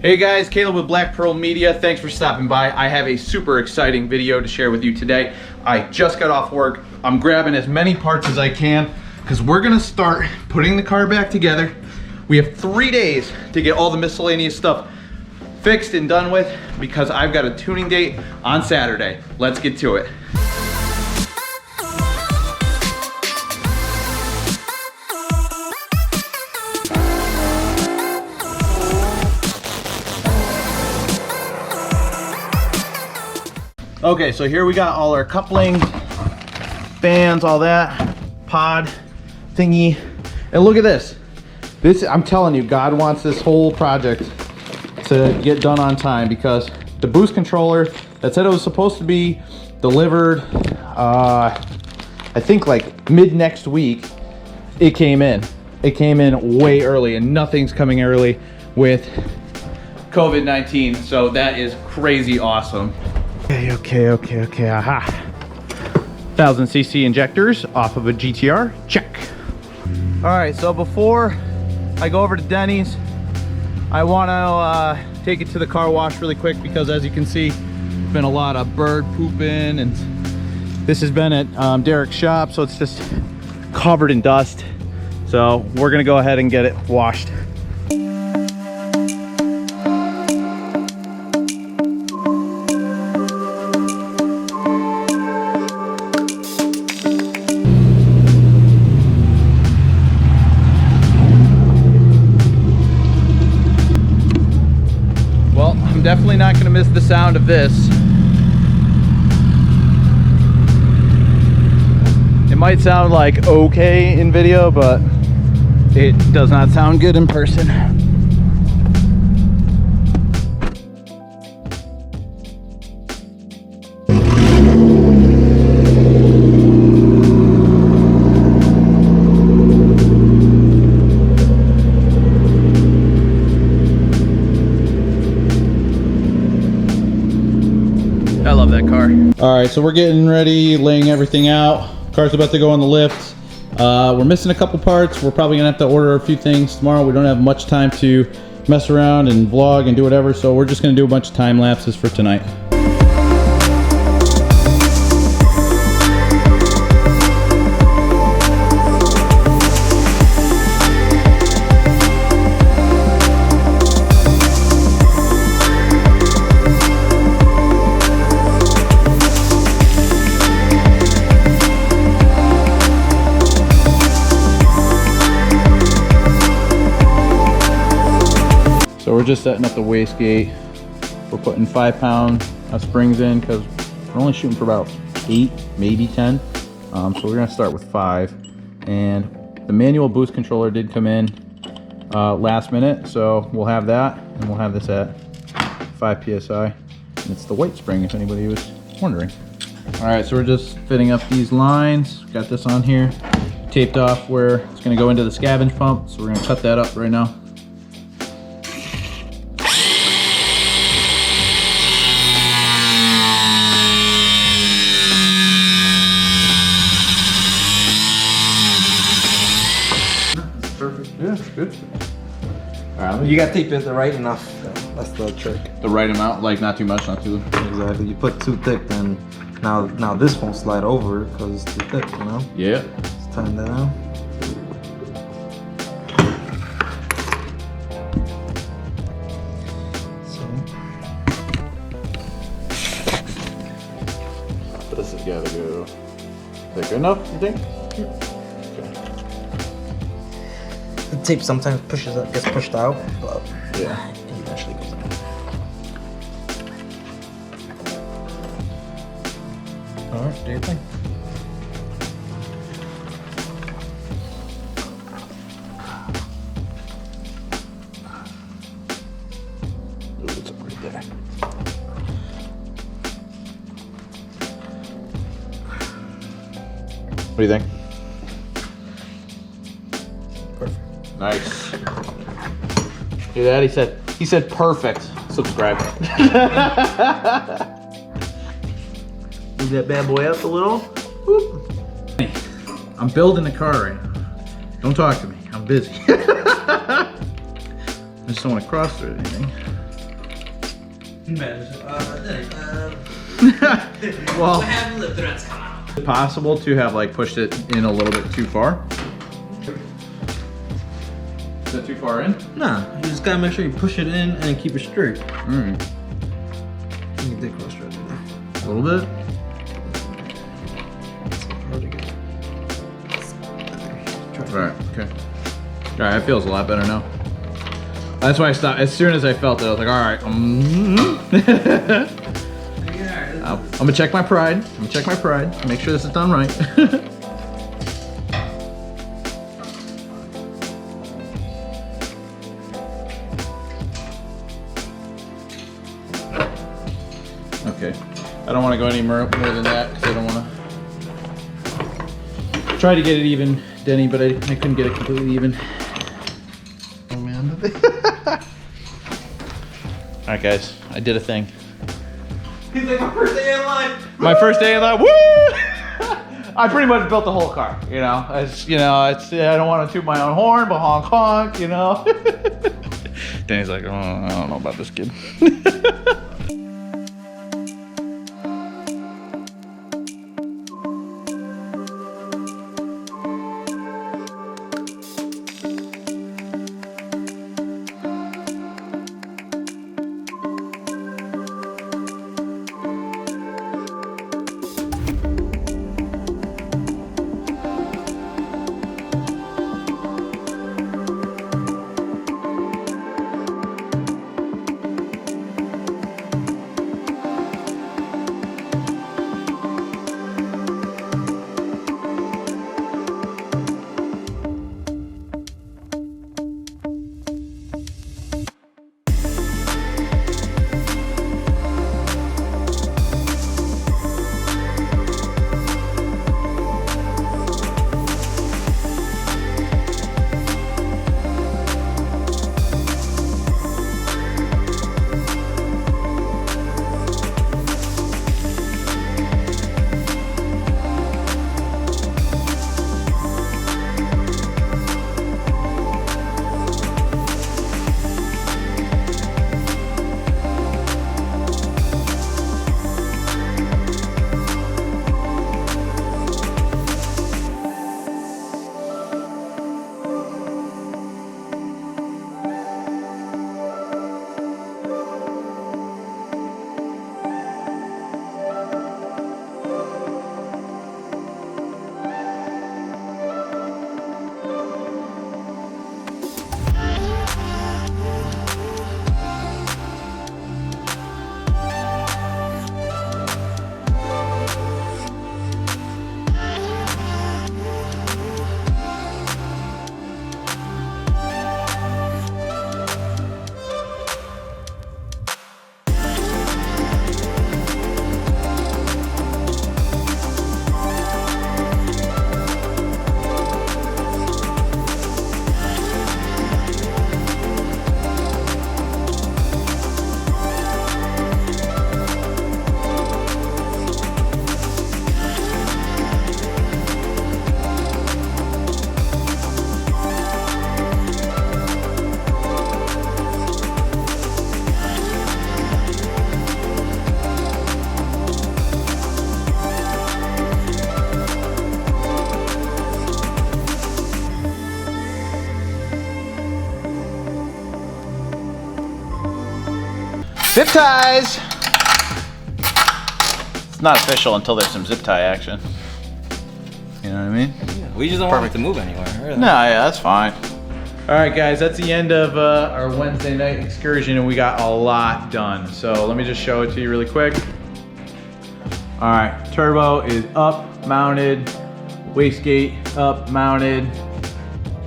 Hey guys, Caleb with Black Pearl Media. Thanks for stopping by. I have a super exciting video to share with you today. I just got off work. I'm grabbing as many parts as I can because we're gonna start putting the car back together. We have 3 days to get all the miscellaneous stuff fixed and done with because I've got a tuning date on Saturday. Let's get to it. Okay, so here we got all our coupling, fans, all that, pod, thingy. And look at this. I'm telling you, God wants this whole project to get done on time because the boost controller that said it was supposed to be delivered, I think like mid next week, it came in. It came in way early and nothing's coming early with COVID-19. So that is crazy awesome. Okay, aha. 1000cc injectors off of a GTR, check. All right, so before I go over to Denny's, I wanna take it to the car wash really quick because as you can see, there's been a lot of bird pooping and this has been at Derek's shop, so it's just covered in dust. So we're gonna go ahead and get it washed. Definitely not going to miss the sound of this. It might sound like okay in video, but it does not sound good in person. I love that car. All right, so we're getting ready, laying everything out. Car's about to go on the lift. We're missing a couple parts. We're probably gonna have to order a few things tomorrow. We don't have much time to mess around and vlog and do whatever, so we're just gonna do a bunch of time lapses for tonight. So we're just setting up the wastegate. We're putting 5-pound springs in because we're only shooting for about 8, maybe 10. So we're gonna start with 5. And the manual boost controller did come in last minute, so we'll have that, and we'll have this at 5 PSI. And it's the white spring, if anybody was wondering. All right, so we're just fitting up these lines. Got this on here, taped off where it's gonna go into the scavenge pump. So we're gonna cut that up right now. Perfect. Yeah, good. All right, You gotta tape it the right enough. That's the trick. the right amount, like not too much, not too. Exactly. You put too thick, then now this won't slide over because it's too thick. You know. Yeah. Let's tighten that out. This has got to go. Is that good enough? You think? The tape sometimes gets pushed out, but Yeah. it eventually goes out. All right, do your thing. Ooh, it's up right there. What do you think? Perfect. Nice. Hear that? He said perfect. Subscribe. Move that bad boy up a little. Whoop. I'm building the car right now. Don't talk to me. I'm busy. I just don't want to cross through anything. Well, is it possible to have like pushed it in a little bit too far? Is that too far in? Nah, you just gotta make sure you push it in and keep it straight. Mm. You get close right there. A little bit. Alright, okay. Alright, that feels a lot better now. That's why I stopped. As soon as I felt it, I was like, alright. I'm gonna check my pride. I'm gonna check my pride. Make sure this is done right. Okay. I don't want to go any more than that because I don't want to try to get it even, Denny, but I couldn't get it completely even. Oh man. Alright guys, I did a thing. He's like, my first day in line. My first day in line, woo! I pretty much built the whole car, you know. I don't want to toot my own horn, but honk honk, you know. Danny's like, oh, I don't know about this kid. Zip ties! It's not official until there's some zip tie action. You know what I mean? Yeah, we just don't want it to move anywhere. Really. No, yeah, that's fine. All right, guys, that's the end of our Wednesday night excursion, and we got a lot done. So let me just show it to you really quick. All right, turbo is up, mounted, wastegate up, mounted,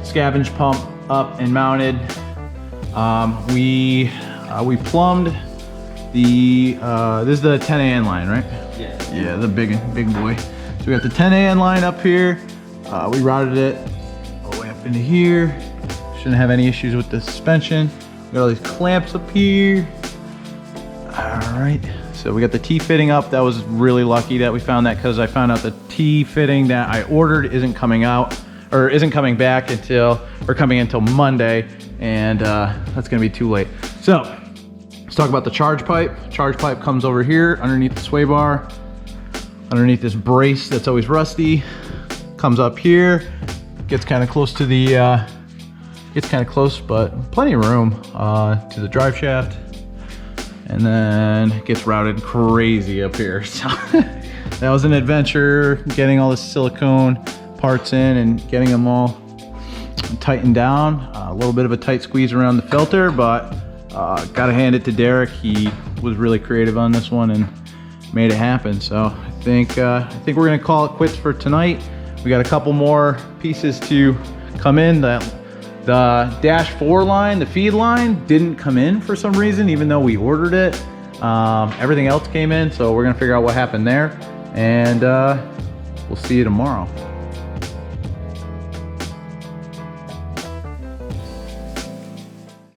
scavenge pump up and mounted. We plumbed the, this is the 10AN line, right? Yeah. Yeah, the big boy. So we got the 10AN line up here. We routed it all the way up into here. Shouldn't have any issues with the suspension. We got all these clamps up here. All right, so we got the T-fitting up. That was really lucky that we found that, because I found out the T-fitting that I ordered isn't coming out, or isn't coming back until, or coming until Monday, and that's gonna be too late. So Let's talk about the charge pipe. Charge pipe comes over here underneath the sway bar, underneath this brace that's always rusty. Comes up here, gets kind of close to the, gets kind of close, but plenty of room to the drive shaft. And then gets routed crazy up here. So that was an adventure, getting all the silicone parts in and getting them all tightened down. A little bit of a tight squeeze around the filter, but gotta hand it to Derek. He was really creative on this one and made it happen. So I think we're gonna call it quits for tonight. We got a couple more pieces to come in. The dash 4 line, the feed line, didn't come in for some reason, even though we ordered it. Everything else came in, so we're gonna figure out what happened there, and we'll see you tomorrow.